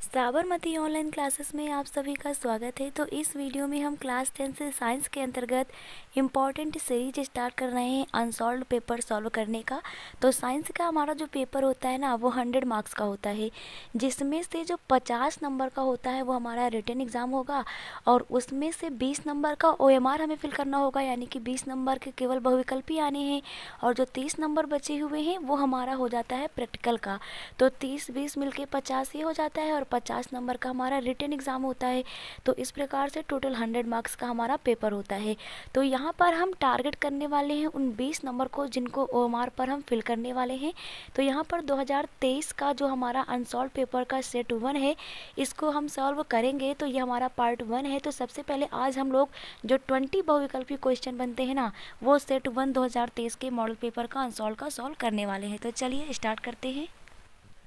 Sabarmati online classes में आप सभी का स्वागत है। तो इस वीडियो में हम क्लास 10 से साइंस के अंतर्गत इम्पॉर्टेंट सीरीज स्टार्ट कर रहे हैं अनसॉल्व्ड पेपर सॉल्व करने का। तो साइंस का हमारा जो पेपर होता है ना, वो 100 मार्क्स का होता है, जिसमें से जो 50 नंबर का होता है वो हमारा रिटन एग्ज़ाम होगा और उसमें से 20 नंबर का OMR हमें फिल करना होगा, यानी कि 20 नंबर के केवल बहुविकल्पी आने हैं और जो 30 नंबर बचे हुए हैं वो हमारा हो जाता है प्रैक्टिकल का। तो 30-20 मिलके 50 ये हो जाता है और 50 नंबर का हमारा रिटन एग्ज़ाम होता है। तो इस प्रकार से टोटल 100 मार्क्स का हमारा पेपर होता है। तो यहाँ पर हम टारगेट करने वाले हैं उन 20 नंबर को जिनको OMR पर हम फिल करने वाले हैं। तो यहाँ पर 2023 का जो हमारा अनसॉल्व पेपर का सेट 1 है, इसको हम सॉल्व करेंगे। तो ये हमारा पार्ट 1 है। तो सबसे पहले आज हम लोग जो 20 बहुविकल्पी क्वेश्चन बनते हैं ना, वो सेट 1 2023 के मॉडल पेपर का अनसॉल्व का सॉल्व करने वाले हैं। तो चलिए स्टार्ट करते हैं।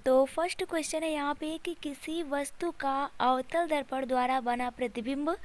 तो फर्स्ट क्वेश्चन है यहाँ पे कि किसी वस्तु का अवतल दर्पण द्वारा बना प्रतिबिंब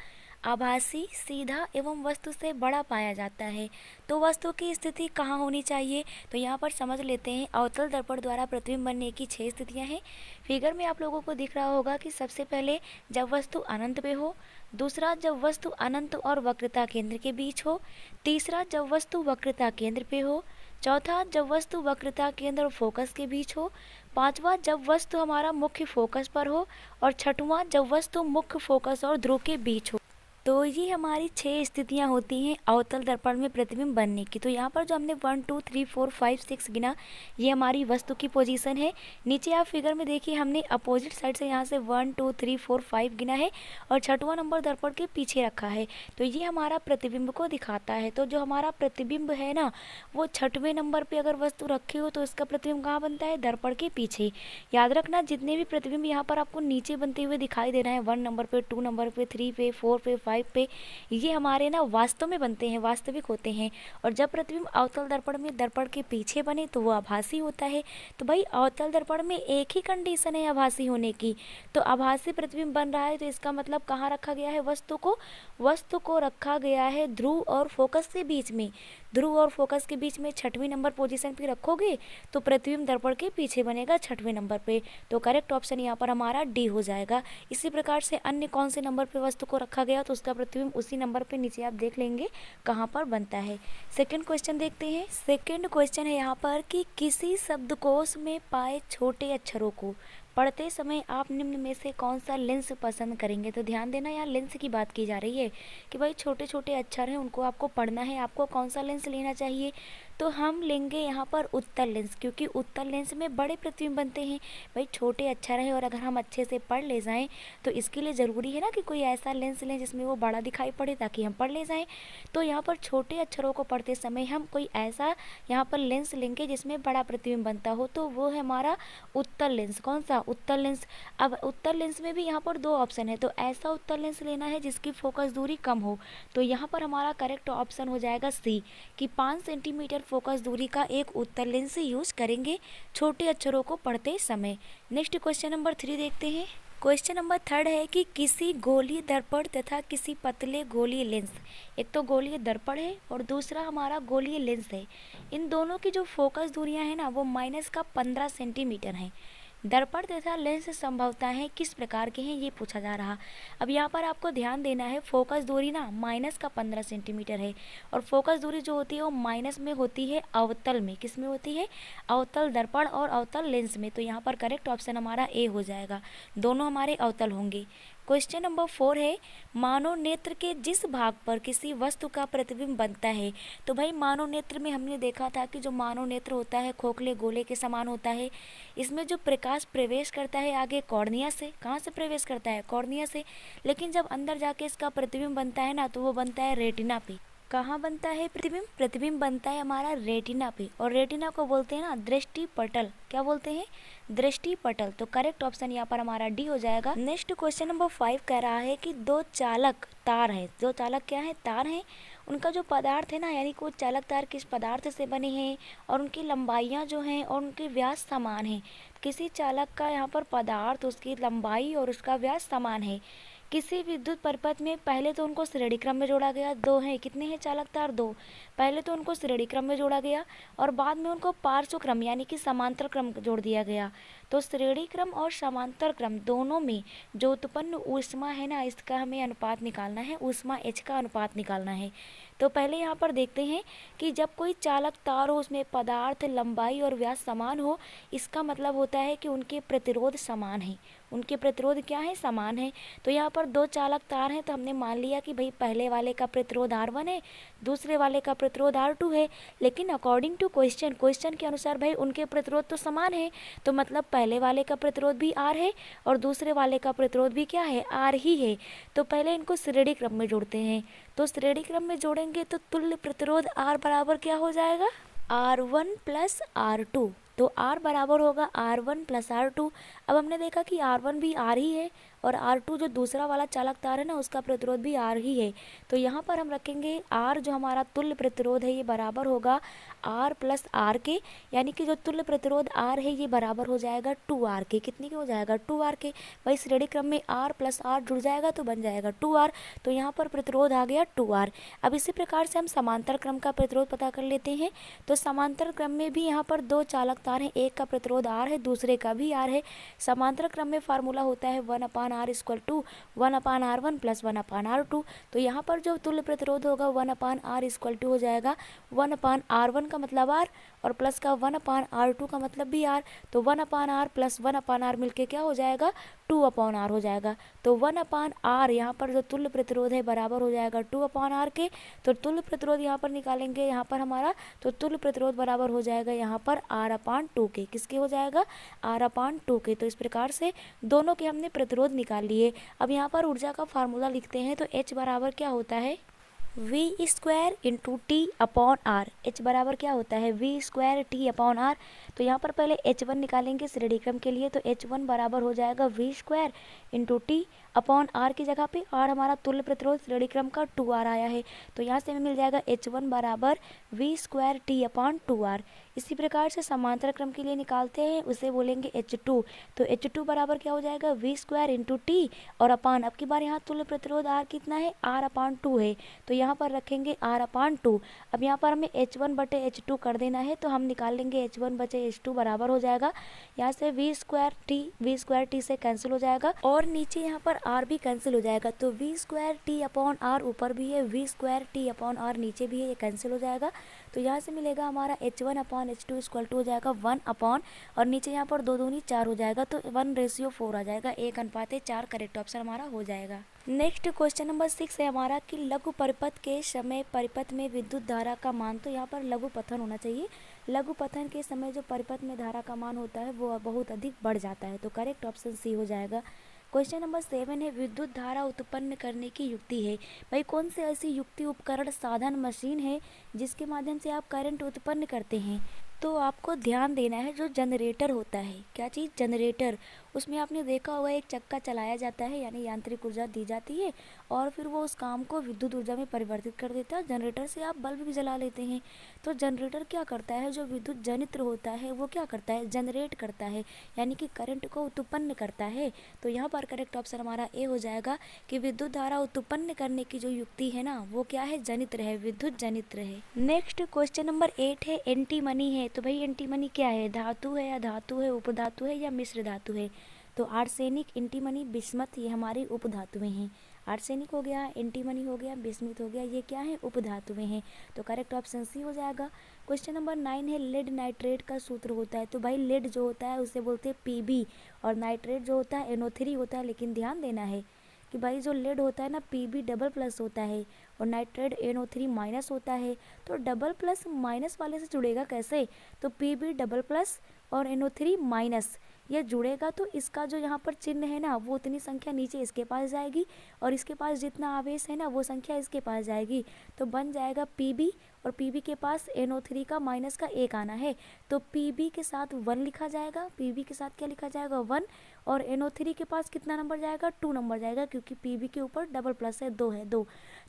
आभासी, सीधा एवं वस्तु से बड़ा पाया जाता है, तो वस्तु की स्थिति कहाँ होनी चाहिए। तो यहाँ पर समझ लेते हैं। अवतल दर्पण द्वारा प्रतिबिंब बनने की 6 स्थितियाँ हैं। फिगर में आप लोगों को दिख रहा होगा कि सबसे पहले जब वस्तु अनंत पे हो, दूसरा जब वस्तु अनंत और वक्रता केंद्र के बीच हो, तीसरा जब वस्तु वक्रता केंद्र पे हो, चौथा जब वस्तु वक्रता केंद्र और फोकस के बीच हो, पांचवा जब वस्तु हमारा मुख्य फोकस पर हो और छठवां जब वस्तु मुख्य फोकस और ध्रुव के बीच हो। तो ये हमारी 6 स्थितियां होती हैं अवतल दर्पण में प्रतिबिंब बनने की। तो यहाँ पर जो हमने 1 2 3 4 5 6 गिना, ये हमारी वस्तु की पोजीशन है। नीचे आप फिगर में देखिए, हमने अपोजिट साइड से यहाँ से 1 2 3 4 5 गिना है और छठवां नंबर दर्पण के पीछे रखा है। तो ये हमारा प्रतिबिंब को दिखाता है। तो जो हमारा प्रतिबिंब है ना, वो छठवें नंबर पर अगर वस्तु रखी हो तो इसका प्रतिबिंब कहाँ बनता है, दर्पण के पीछे। याद रखना, जितने भी प्रतिबिंब यहाँ पर आपको नीचे बनते हुए दिखाई दे रहे हैं, 1 नंबर पे, 2 नंबर पे, 3 पे, 4 पे, 5 पे, ये हमारे ना वास्तव में बनते हैं, वास्तविक होते हैं। और जब प्रतिबिंब अवतल दर्पण में दर्पण के पीछे बने तो वो आभासी होता है। तो भाई अवतल दर्पण में एक ही कंडीशन है आभासी होने की। तो आभासी प्रतिबिंब बन रहा है, तो इसका मतलब कहाँ रखा गया है वस्तु को रखा गया है ध्रुव और फोकस के बीच में। ध्रुव और फोकस के बीच में छठवीं नंबर पोजीशन पे रखोगे तो प्रतिबिंब दर्पण के पीछे बनेगा छठवें नंबर पे। तो करेक्ट ऑप्शन यहाँ पर हमारा डी हो जाएगा। इसी प्रकार से अन्य कौन से नंबर पे वस्तु को रखा गया तो उसका प्रतिबिंब उसी नंबर पे नीचे आप देख लेंगे कहाँ पर बनता है। सेकंड क्वेश्चन देखते हैं। सेकंड क्वेश्चन है यहाँ पर कि किसी शब्दकोश में पाए छोटे अक्षरों को पढ़ते समय आप निम्न में से कौन सा लेंस पसंद करेंगे। तो ध्यान देना, यहाँ लेंस की बात की जा रही है कि भाई छोटे छोटे अक्षर हैं, उनको आपको पढ़ना है, आपको कौन सा लेंस लेना चाहिए। तो हम लेंगे यहाँ पर उत्तल लेंस, क्योंकि उत्तल लेंस में बड़े प्रतिबिंब बनते हैं। भाई छोटे अक्षर हैं और अगर हम अच्छे से पढ़ ले जाएं तो इसके लिए ज़रूरी है ना कि कोई ऐसा लेंस लें जिसमें वो बड़ा दिखाई पड़े ताकि हम पढ़ ले जाएं। तो यहाँ पर छोटे अक्षरों को पढ़ते समय हम कोई ऐसा यहाँ पर लेंस लेंगे जिसमें बड़ा प्रतिबिंब बनता हो, तो वो है हमारा उत्तल लेंस। कौन सा, उत्तल लेंस। अब उत्तल लेंस में भी यहाँ पर 2 ऑप्शन है, तो ऐसा उत्तल लेंस लेना है जिसकी फोकस दूरी कम हो। तो यहाँ पर हमारा करेक्ट ऑप्शन हो जाएगा सी, कि 5 सेंटीमीटर फोकस दूरी का एक उत्तल लेंस यूज करेंगे छोटे अक्षरों को पढ़ते समय। नेक्स्ट क्वेश्चन नंबर 3 देखते हैं। क्वेश्चन नंबर 3 है कि किसी गोलीय दर्पण तथा किसी पतले गोलीय लेंस, एक तो गोलीय दर्पण है और दूसरा हमारा गोलीय लेंस है, इन दोनों की जो फोकस दूरियां हैं ना, वो -15 सेंटीमीटर हैं। दर्पण तथा लेंस संभवतः किस प्रकार के हैं, ये पूछा जा रहा। अब यहाँ पर आपको ध्यान देना है, फोकस दूरी ना -15 सेंटीमीटर है और फोकस दूरी जो होती है वो माइनस में होती है अवतल में। किस में होती है, अवतल दर्पण और अवतल लेंस में। तो यहाँ पर करेक्ट ऑप्शन हमारा ए हो जाएगा, दोनों हमारे अवतल होंगे। क्वेश्चन नंबर 4 है, मानव नेत्र के जिस भाग पर किसी वस्तु का प्रतिबिंब बनता है। तो भाई मानव नेत्र में हमने देखा था कि जो मानव नेत्र होता है खोखले गोले के समान होता है। इसमें जो प्रकाश प्रवेश करता है आगे कॉर्निया से, कहाँ से प्रवेश करता है, कॉर्निया से। लेकिन जब अंदर जाके इसका प्रतिबिंब बनता है ना, तो वो बनता है रेटिना पे। कहाँ बनता है प्रतिबिंब, प्रतिबिंब बनता है हमारा रेटिना पे, और रेटिना को बोलते हैं ना दृष्टि पटल। क्या बोलते हैं, दृष्टि पटल। तो करेक्ट ऑप्शन यहाँ पर हमारा डी हो जाएगा। नेक्स्ट क्वेश्चन नंबर 5 कह रहा है कि 2 चालक तार है, 2 चालक क्या है, तार हैं, उनका जो पदार्थ है ना, यानी कि वो चालक तार किस पदार्थ से बने हैं और उनकी लंबाइयाँ जो हैं और उनके व्यास समान हैं। किसी चालक का यहाँ पर पदार्थ, उसकी लंबाई और उसका व्यास समान है। किसी विद्युत परिपथ में पहले तो उनको श्रेणी क्रम में जोड़ा गया, 2 हैं, कितने हैं चालक तार, 2। पहले तो उनको श्रेणी क्रम में जोड़ा गया और बाद में उनको पार्श्व क्रम यानी कि समांतर क्रम जोड़ दिया गया। तो श्रेणी क्रम और समांतर क्रम दोनों में जो उत्पन्न ऊष्मा है ना, इसका हमें अनुपात निकालना है, ऊष्मा H का अनुपात निकालना है। तो पहले यहाँ पर देखते हैं कि जब कोई चालक तार हो, उसमें पदार्थ लंबाई और व्यास समान हो, इसका मतलब होता है कि उनके प्रतिरोध समान है। उनके प्रतिरोध क्या है? समान है। तो यहाँ पर दो चालक तार हैं, तो हमने मान लिया कि भाई पहले वाले का प्रतिरोध R1 है, दूसरे वाले का प्रतिरोध R2 है। लेकिन अकॉर्डिंग टू क्वेश्चन के अनुसार भाई उनके प्रतिरोध तो समान है, तो मतलब पहले वाले का प्रतिरोध भी R है और दूसरे वाले का प्रतिरोध भी क्या है? R ही है। तो पहले इनको श्रेणी क्रम में जोड़ते हैं। तो श्रेणी क्रम में जोड़ेंगे तो तुल्य प्रतिरोध R बराबर क्या हो जाएगा? R1 plus R2। तो R बराबर होगा R1 प्लस R2। अब हमने देखा कि R1 भी R ही है और R2 जो दूसरा वाला चालक तार है ना, उसका प्रतिरोध भी R ही है। तो यहाँ पर हम रखेंगे R जो हमारा तुल्य प्रतिरोध है, ये बराबर होगा R प्लस R के, यानी कि जो तुल्य प्रतिरोध R है ये बराबर हो जाएगा 2R के। कितने के हो जाएगा? 2R के। भाई श्रेणी क्रम में R प्लस R जुड़ जाएगा तो बन जाएगा 2R। तो यहाँ पर प्रतिरोध आ गया 2R। अब इसी प्रकार से हम समांतर क्रम का प्रतिरोध पता कर लेते हैं। तो समांतर क्रम में भी यहाँ पर दो चालक तार हैं, एक का प्रतिरोध R है, दूसरे का भी R है। समांतर क्रम में फार्मूला होता है 1/R equal to 1/R1 plus 1/R2। तो यहाँ पर जो तुल्य प्रतिरोध होगा 1/R इक्वल टू हो जाएगा 1/R1 का मतलब R और प्लस का 1/R2 का मतलब भी R। तो 1/R प्लस 1/R मिलके क्या हो जाएगा? 2/R हो जाएगा। तो 1/R यहाँ पर जो तुल्य प्रतिरोध है बराबर हो जाएगा 2/R के। तो तुल्य प्रतिरोध यहाँ पर निकालेंगे, यहाँ पर हमारा तो तुल्य प्रतिरोध बराबर हो जाएगा यहाँ पर R/2 के। किसके हो जाएगा? R/2 के। तो इस प्रकार से दोनों के हमने प्रतिरोध निकाल लिए। अब यहाँ पर ऊर्जा का फार्मूला लिखते हैं। तो H बराबर क्या होता है? V square into t upon r. H बराबर क्या होता है? V square t upon r. तो यहाँ पर पहले H1 निकालेंगे श्रेणी क्रम के लिए। तो H1 बराबर हो जाएगा V square into t upon r की जगह पे आर हमारा तुल्य प्रतिरोध श्रेणी क्रम का 2R आया है। तो यहाँ से हमें मिल जाएगा H1 बराबर V square t upon 2R। इसी प्रकार से समांतर क्रम के लिए निकालते हैं, उसे बोलेंगे H2। तो H2 बराबर क्या हो जाएगा? V स्क्वायर इंटू टी और अपान, अब की बार यहाँ तुल्य प्रतिरोध R कितना है? R/2 है। तो यहाँ पर रखेंगे R/2। अब यहाँ पर हमें H1 बटे H2 कर देना है, तो हम निकाल लेंगे H1 बचे H2 बराबर हो जाएगा यहाँ से V स्क्वायर टी से कैंसिल हो जाएगा और नीचे यहाँ पर R भी कैंसिल हो जाएगा। तो V square t upon R ऊपर भी है, V square t upon R नीचे भी है, ये कैंसिल हो जाएगा। तो यहाँ से मिलेगा हमारा H1 upon H2 equal to हो जाएगा 1 अपॉन और नीचे यहाँ पर 2 दूनी 4 हो जाएगा, तो 1:4 आ जाएगा, 1:4। करेक्ट ऑप्शन हमारा हो जाएगा। नेक्स्ट क्वेश्चन नंबर 6 है हमारा कि लघु परिपथ के समय परिपथ में विद्युत धारा का मान। तो यहाँ पर लघु पथन होना चाहिए। लघु पथन के समय जो परिपथ में धारा का मान होता है वो बहुत अधिक बढ़ जाता है। तो करेक्ट ऑप्शन सी हो जाएगा। क्वेश्चन नंबर 7 है विद्युत धारा उत्पन्न करने की युक्ति है। भाई कौन से ऐसी युक्ति, उपकरण, साधन, मशीन है जिसके माध्यम से आप करंट उत्पन्न करते हैं? तो आपको ध्यान देना है जो जनरेटर होता है, क्या चीज़? जनरेटर। उसमें आपने देखा होगा एक चक्का चलाया जाता है, यानी यांत्रिक ऊर्जा दी जाती है और फिर वो उस काम को विद्युत ऊर्जा में परिवर्तित कर देता है। जनरेटर से आप बल्ब भी जला लेते हैं। तो जनरेटर क्या करता है? जो विद्युत जनित्र होता है वो क्या करता है? जनरेट करता है, यानी कि करंट को उत्पन्न करता है। तो यहाँ पर करेक्ट ऑप्शन हमारा ए हो जाएगा कि विद्युत धारा उत्पन्न करने की जो युक्ति है ना, वो क्या है? जनित्र है, विद्युत जनित्र है। नेक्स्ट क्वेश्चन नंबर 8 है एंटी मनी है। तो भाई एंटी मनी क्या है? धातु है, अधातु है, उपधातु है या मिश्र धातु है? तो आर्सेनिक, एंटीमनी, बिस्मथ ये हमारी उपधातुएं हैं। आर्सेनिक हो गया, एंटीमनी हो गया, बिस्मथ हो गया, ये क्या है? उपधातुएं हैं। तो करेक्ट ऑप्शन सी हो जाएगा। क्वेश्चन नंबर 9 है लेड नाइट्रेट का सूत्र होता है। तो भाई लेड जो होता है उसे बोलते हैं Pb और नाइट्रेट जो होता है NO3 होता है। लेकिन ध्यान देना है कि भाई जो लेड होता है ना Pb डबल प्लस होता है और नाइट्रेट NO3 माइनस होता है। तो डबल प्लस माइनस वाले से जुड़ेगा कैसे? तो Pb डबल प्लस और NO3 माइनस ये जुड़ेगा तो इसका जो यहाँ पर चिन्ह है ना, वो उतनी संख्या नीचे इसके पास जाएगी और इसके पास जितना आवेश है ना वो संख्या इसके पास जाएगी। तो बन जाएगा Pb और Pb के पास NO3 का माइनस का 1 आना है। तो Pb के साथ 1 लिखा जाएगा। Pb के साथ क्या लिखा जाएगा? 1। और NO3 के पास कितना नंबर जाएगा? 2 नंबर जाएगा, क्योंकि Pb के ऊपर डबल प्लस है, 2 है, 2।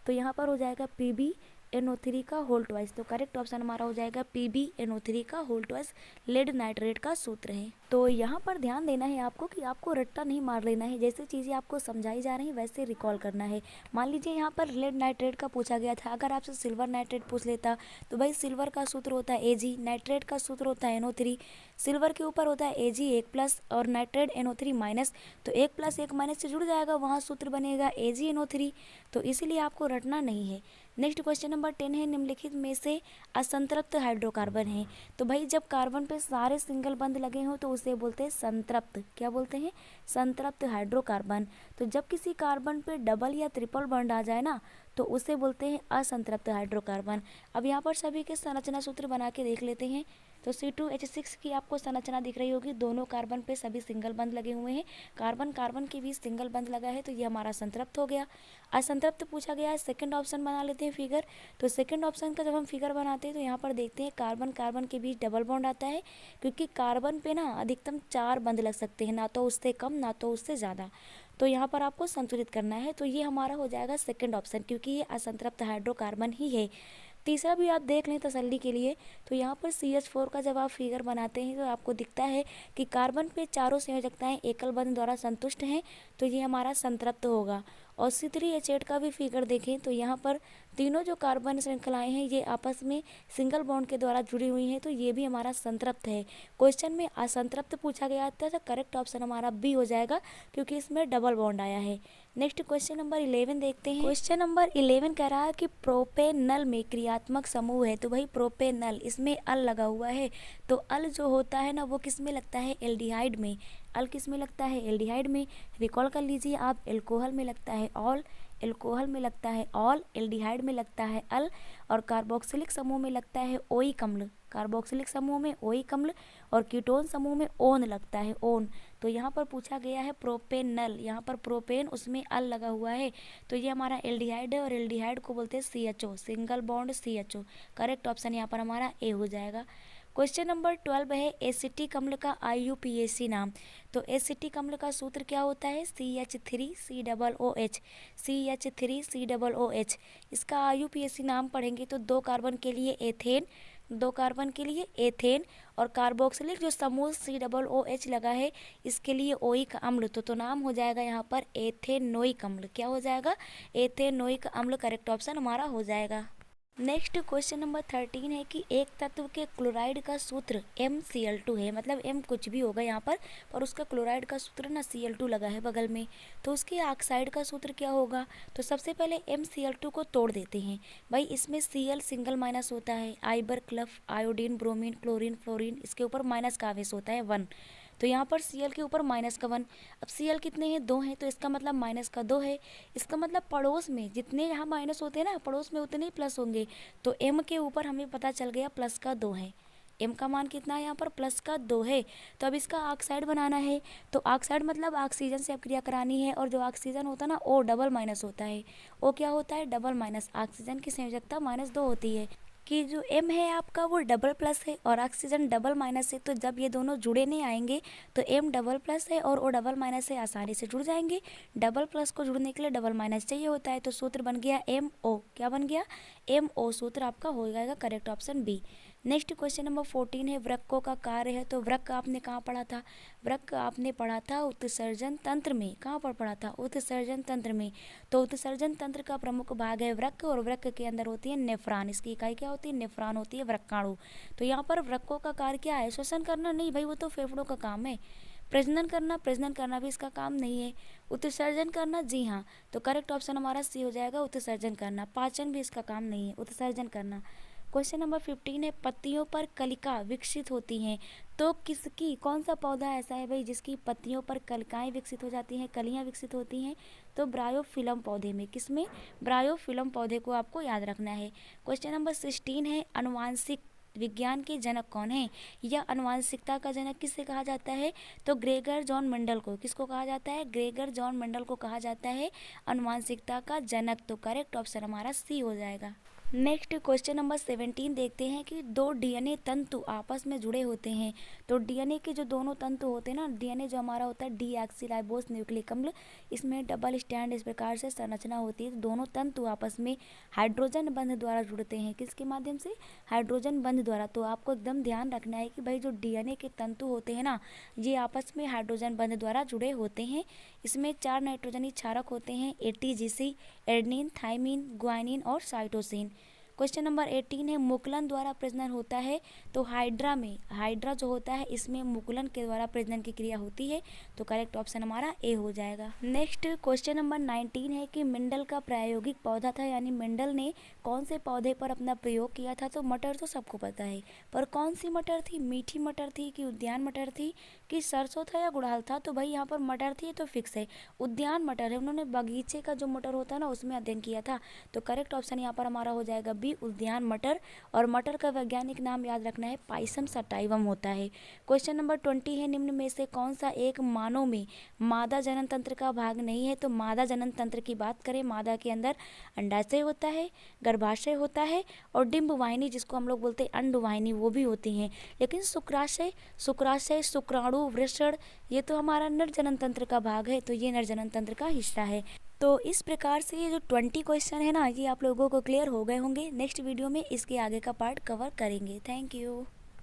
तो यहाँ पर हो जाएगा Pb NO3 का होल ट्वाइस। तो करेक्ट ऑप्शन हमारा हो जाएगा Pb NO3 का होल ट्वाइस लेड नाइट्रेट का सूत्र है। तो यहाँ पर ध्यान देना है आपको कि आपको रट्टा नहीं मार लेना है, जैसे चीज़ें आपको समझाई जा रही हैं वैसे रिकॉल करना है। मान लीजिए यहाँ पर लेड नाइट्रेट का पूछा गया था, अगर आपसे सिल्वर नाइट्रेट पूछ लेता तो भाई सिल्वर का सूत्र होता है Ag, नाइट्रेट का सूत्र होता है NO3, सिल्वर के ऊपर होता है Ag 1+ और नाइट्रेट NO3 माइनस, तो 1+ 1 माइनस से जुड़ जाएगा, वहाँ सूत्र बनेगा AgNO3, तो इसीलिए आपको रटना नहीं है। नेक्स्ट क्वेश्चन नंबर 10 है, निम्नलिखित में से असंतृप्त हाइड्रोकार्बन है। तो भाई जब कार्बन पे सारे सिंगल बंध लगे हों तो उसे बोलते हैं संतृप्त। क्या बोलते हैं? संतृप्त हाइड्रोकार्बन। तो जब किसी कार्बन पे डबल या ट्रिपल बॉन्ड आ जाए ना तो उसे बोलते हैं असंतृप्त हाइड्रोकार्बन। अब यहाँ पर सभी के संरचना सूत्र बना के देख लेते हैं। तो C2H6 की आपको संरचना दिख रही होगी, दोनों कार्बन पे सभी सिंगल बंध लगे हुए हैं, कार्बन कार्बन के बीच सिंगल बंध लगा है, तो ये हमारा संतृप्त हो गया। असंतृप्त पूछा गया है, सेकंड ऑप्शन बना लेते हैं फिगर। तो सेकंड ऑप्शन का जब हम फिगर बनाते हैं तो यहाँ पर देखते हैं कार्बन कार्बन के बीच डबल बॉन्ड आता है, क्योंकि कार्बन पे ना अधिकतम 4 बंध लग सकते हैं, ना तो उससे कम ना तो उससे ज़्यादा, तो यहाँ पर आपको संतुलित करना है। तो ये हमारा हो जाएगा सेकंड ऑप्शन, क्योंकि ये असंतृप्त हाइड्रोकार्बन ही है। तीसरा भी आप देख लें तसल्ली के लिए, तो यहाँ पर CH4 का जब आप फिगर बनाते हैं तो आपको दिखता है कि कार्बन पे चारों संयोजकताएं एकल बंध द्वारा संतुष्ट हैं, तो ये हमारा संतृप्त होगा। और C3H8 का भी फिगर देखें तो यहाँ पर तीनों जो कार्बन श्रृंखलाएं हैं ये आपस में सिंगल बॉन्ड के द्वारा जुड़ी हुई हैं, तो ये भी हमारा संतृप्त है। क्वेश्चन में असंतृप्त पूछा गया था तो करेक्ट ऑप्शन हमारा बी हो जाएगा, क्योंकि इसमें डबल बॉन्ड आया है। नेक्स्ट क्वेश्चन नंबर 11 देखते हैं। क्वेश्चन नंबर 11 कह रहा है कि प्रोपेनल में क्रियात्मक समूह है। तो भाई प्रोपेनल, इसमें अल लगा हुआ है, तो अल जो होता है ना वो किस में लगता है? एल्डिहाइड में। अल किस में लगता है? एल्डिहाइड में। रिकॉल कर लीजिए आप, एल्कोहल में लगता है ऑल, एल्कोहल में लगता है ऑल, एल्डिहाइड में लगता है अल, और कार्बोक्सिलिक समूह में लगता है ओइक अम्ल। कार्बोक्सिलिक समूह में ओइक अम्ल और कीटोन समूह में ओन लगता है, ओन। तो यहाँ पर पूछा गया है प्रोपेनल, यहाँ पर प्रोपेन उसमें अल लगा हुआ है, तो ये हमारा एल्डिहाइड है और एल्डिहाइड को बोलते हैं CHO, single bond CHO। Correct option यहाँ पर हमारा ए हो जाएगा। क्वेश्चन नंबर 12 है एसिटिक अम्ल का IUPAC नाम। तो एसिटिक अम्ल का सूत्र क्या होता है? CH3COOH, CH3COOH। इसका IUPAC नाम पढ़ेंगे तो 2 कार्बन के लिए एथेन, 2 कार्बन के लिए एथेन, और कार्बोक्सिलिक जो समूह COOH लगा है इसके लिए ओइक अम्ल, तो नाम हो जाएगा यहाँ पर एथेनोइक अम्ल। क्या हो जाएगा? एथेनोइक अम्ल। करेक्ट ऑप्शन हमारा हो जाएगा। नेक्स्ट क्वेश्चन नंबर 13 है कि एक तत्व के क्लोराइड का सूत्र MCl2 है, मतलब M कुछ भी होगा यहाँ पर उसका क्लोराइड का सूत्र ना Cl2 लगा है बगल में, तो उसके ऑक्साइड का सूत्र क्या होगा? तो सबसे पहले MCl2 को तोड़ देते हैं। भाई इसमें Cl सिंगल माइनस होता है, आइबर, क्लफ, आयोडीन, ब्रोमीन, क्लोरीन, फ्लोरीन, इसके ऊपर माइनस का आवेश होता है 1, तो यहाँ पर Cl के ऊपर माइनस का 1। अब Cl कितने हैं? 2 हैं, तो इसका मतलब माइनस का 2 है। इसका मतलब पड़ोस में जितने यहाँ माइनस होते हैं ना, पड़ोस में उतने ही प्लस होंगे, तो M के ऊपर हमें पता चल गया प्लस का 2 है। M का मान कितना है? यहाँ पर प्लस का 2 है। तो अब इसका ऑक्साइड बनाना है, तो ऑक्साइड मतलब ऑक्सीजन से अपक्रिया करानी है, और जो ऑक्सीजन होता है ना O डबल माइनस होता है। O क्या होता है? Double minus. ऑक्सीजन की संयोजकता -2 होती है, कि जो M है आपका वो डबल प्लस है और ऑक्सीजन डबल माइनस है, तो जब ये दोनों जुड़े नहीं आएंगे तो M डबल प्लस है और O डबल माइनस है, आसानी से जुड़ जाएंगे। डबल प्लस को जुड़ने के लिए डबल माइनस चाहिए होता है, तो सूत्र बन गया MO। क्या बन गया? MO सूत्र आपका हो जाएगा। Correct option b. Next question number 14 है वृक्कों का कार्य है। तो वृक्क आपने कहाँ पढ़ा था? वृक्क आपने पढ़ा था उत्सर्जन तंत्र में। कहाँ पर पढ़ा था? उत्सर्जन तंत्र में। तो उत्सर्जन तंत्र का प्रमुख भाग है वृक्क, और वृक्क के अंदर होती है नेफ्रॉन। इसकी इकाई क्या होती है? नेफ्रॉन होती है, वृक्काणु। तो यहाँ पर वृक्कों का कार्य क्या है? श्वसन करना नहीं भाई, वो तो फेफड़ों का काम है। प्रजनन करना, प्रजनन करना भी इसका काम नहीं है। उत्सर्जन करना, जी हाँ, तो करेक्ट ऑप्शन हमारा सी हो जाएगा, उत्सर्जन करना। पाचन भी इसका काम नहीं है, उत्सर्जन करना। क्वेश्चन नंबर 15 है पत्तियों पर कलिका विकसित होती हैं। तो किसकी, कौन सा पौधा ऐसा है भाई जिसकी पत्तियों पर कलिकाएं विकसित हो जाती हैं, कलियां विकसित होती हैं? तो ब्रायोफिलम पौधे में। किसमें? ब्रायोफिलम पौधे को आपको याद रखना है। क्वेश्चन नंबर 16 है अनुवांशिक विज्ञान के जनक कौन है? या अनुवांशिकता का जनक किससे कहा जाता है? तो ग्रेगर जॉन मेंडल को। किसको कहा जाता है? ग्रेगर जॉन मेंडल को कहा जाता है अनुवांशिकता का जनक। तो करेक्ट ऑप्शन हमारा सी हो जाएगा। नेक्स्ट क्वेश्चन नंबर 17 देखते हैं कि दो डीएनए तंतु आपस में जुड़े होते हैं। तो डीएनए के जो दोनों तंतु होते हैं ना, डीएनए जो हमारा होता है डीऑक्सीराइबोस न्यूक्लिक अम्ल, इसमें डबल स्टैंड इस प्रकार से संरचना होती है। तो दोनों तंतु आपस में हाइड्रोजन बंध द्वारा जुड़ते हैं। किसके माध्यम से? हाइड्रोजन बंध द्वारा। तो आपको एकदम ध्यान रखना है कि भाई जो डीएनए के तंतु होते हैं ना, ये आपस में हाइड्रोजन बंध द्वारा जुड़े होते हैं। इसमें 4 नाइट्रोजनी क्षारक होते हैं, एटीजीसी, एडेनिन, थाइमिन, ग्वानिन और साइटोसिन। क्वेश्चन नंबर 18 है मुकुलन द्वारा प्रजनन होता है। तो हाइड्रा जो होता है इसमें मुकुलन के द्वारा प्रजनन की क्रिया होती है। तो करेक्ट ऑप्शन हमारा ए हो जाएगा। नेक्स्ट क्वेश्चन नंबर 19 है कि मेंडल का प्रायोगिक पौधा था, यानी मेंडल ने कौन से पौधे पर अपना प्रयोग किया था। तो मटर तो सबको पता है, पर कौन सी मटर थी? मीठी मटर थी कि उद्यान मटर थी कि सरसों था या गुड़हल था? तो भाई यहाँ पर मटर थी, तो फिक्स है, उद्यान मटर है। उन्होंने बगीचे का जो मटर होता है ना, उसमें अध्ययन किया था। तो करेक्ट ऑप्शन यहाँ पर हमारा हो जाएगा बी, उद्यान मटर। और मटर का वैज्ञानिक नाम याद रखना है, पाइसम सटाइवम होता है। क्वेश्चन नंबर 20 है निम्न में से कौन सा एक मानव में मादा जनन तंत्र का भाग नहीं है। तो मादा जनन तंत्र की बात करें, मादा के अंदर अंडाशय होता है, गर्भाशय होता है और डिंब वाहिनी जिसको हम लोग बोलते हैं अंडवाहिनी, वो भी होती हैं। लेकिन शुक्राशय, शुक्राणु, वृषण, ये तो हमारा नर जनन तंत्र का भाग है। तो ये नर जनन तंत्र का हिस्सा है। तो इस प्रकार से ये जो 20 क्वेश्चन है ना, ये आप लोगों को क्लियर हो गए होंगे। नेक्स्ट वीडियो में इसके आगे का पार्ट कवर करेंगे। Thank you.